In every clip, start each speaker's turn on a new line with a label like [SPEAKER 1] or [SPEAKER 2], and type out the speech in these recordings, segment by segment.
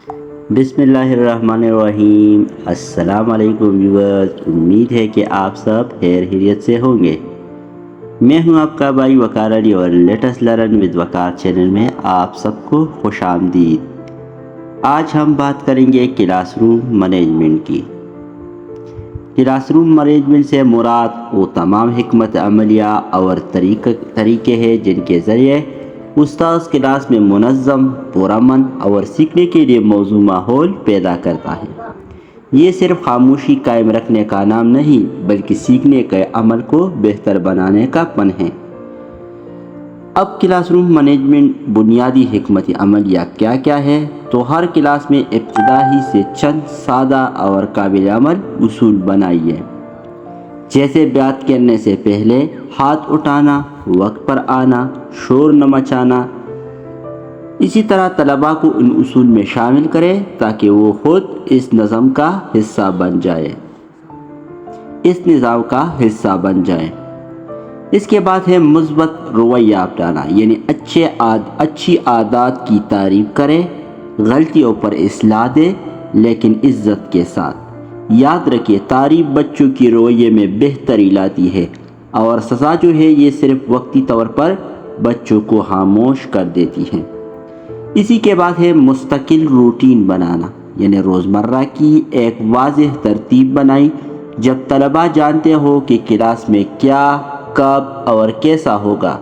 [SPEAKER 1] بسم اللہ الرحمن الرحیم۔ السلام علیکم ویورز، امید ہے کہ آپ سب خیر خیریت سے ہوں گے۔ میں ہوں آپ کا بھائی وقار علی اور latest learn with Waqar channel میں آپ سب کو خوش آمدید۔ آج ہم بات کریں گے کلاس روم مینجمنٹ کی۔ کلاس روم مینجمنٹ سے مراد وہ تمام حکمت عملیہ اور طریقے ہیں جن کے ذریعے استاذ کلاس میں منظم، پرامن اور سیکھنے کے لیے موزوں ماحول پیدا کرتا ہے۔ یہ صرف خاموشی قائم رکھنے کا نام نہیں بلکہ سیکھنے کے عمل کو بہتر بنانے کا پن ہے۔ اب کلاس روم مینجمنٹ بنیادی حکمت عملیہ کیا ہے تو ہر کلاس میں ابتدائی سے چند سادہ اور قابل عمل اصول بنائیے، جیسے بات کرنے سے پہلے ہاتھ اٹھانا، وقت پر آنا، شور نہ مچانا۔ اسی طرح طلباء کو ان اصول میں شامل کریں تاکہ وہ خود اس نظام کا حصہ بن جائے۔ اس کے بعد ہے مثبت رویہ اپنانا، یعنی اچھی عادات کی تعریف کریں، غلطیوں پر اصلاح دیں لیکن عزت کے ساتھ۔ یاد رکھیے، تعریف بچوں کی رویے میں بہتری لاتی ہے اور سزا جو ہے یہ صرف وقتی طور پر بچوں کو خاموش کر دیتی ہے۔ اسی کے بعد ہے مستقل روٹین بنانا، یعنی روزمرہ کی ایک واضح ترتیب بنائی۔ جب طلباء جانتے ہو کہ کلاس میں کیا، کب اور کیسا ہوگا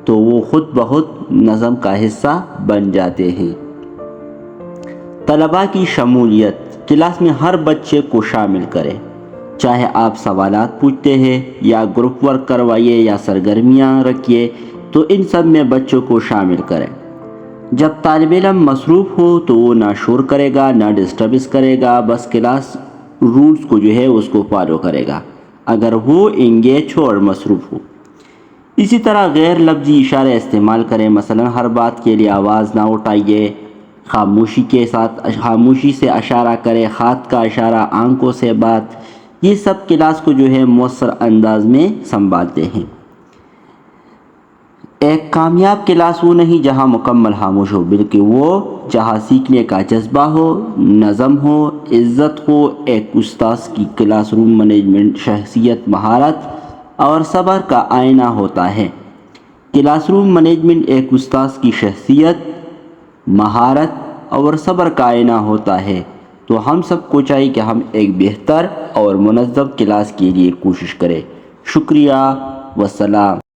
[SPEAKER 1] تو وہ خود بخود نظم کا حصہ بن جاتے ہیں۔ طلباء کی شمولیت، کلاس میں ہر بچے کو شامل کریں، چاہے آپ سوالات پوچھتے ہیں یا گروپ ورک کروائیے یا سرگرمیاں رکھیے، تو ان سب میں بچوں کو شامل کریں۔ جب طالب علم مصروف ہو تو وہ نہ شور کرے گا نہ ڈسٹربنس کرے گا، بس کلاس رولز کو جو ہے اس کو فالو کرے گا اگر وہ انگیج ہو اور مصروف ہو۔ اسی طرح غیر لفظی اشارے استعمال کریں، مثلا ہر بات کے لیے آواز نہ اٹھائیے، خاموشی سے اشارہ کریں، ہاتھ کا اشارہ، آنکھوں سے بات، یہ سب کلاس کو جو ہے مؤثر انداز میں سنبھالتے ہیں۔ ایک کامیاب کلاس وہ نہیں جہاں مکمل خاموش ہو، بلکہ وہ جہاں سیکھنے کا جذبہ ہو، نظم ہو، عزت ہو۔ ایک استاذ کی کلاس روم مینجمنٹ شخصیت، مہارت اور صبر کا آئینہ ہوتا ہے۔ کلاس روم مینجمنٹ ایک استاذ کی شخصیت، مہارت اور صبر کا آئینہ ہوتا ہے، تو ہم سب کو چاہیے کہ ہم ایک بہتر اور منظم کلاس کے لیے کوشش کریں۔ شکریہ، والسلام۔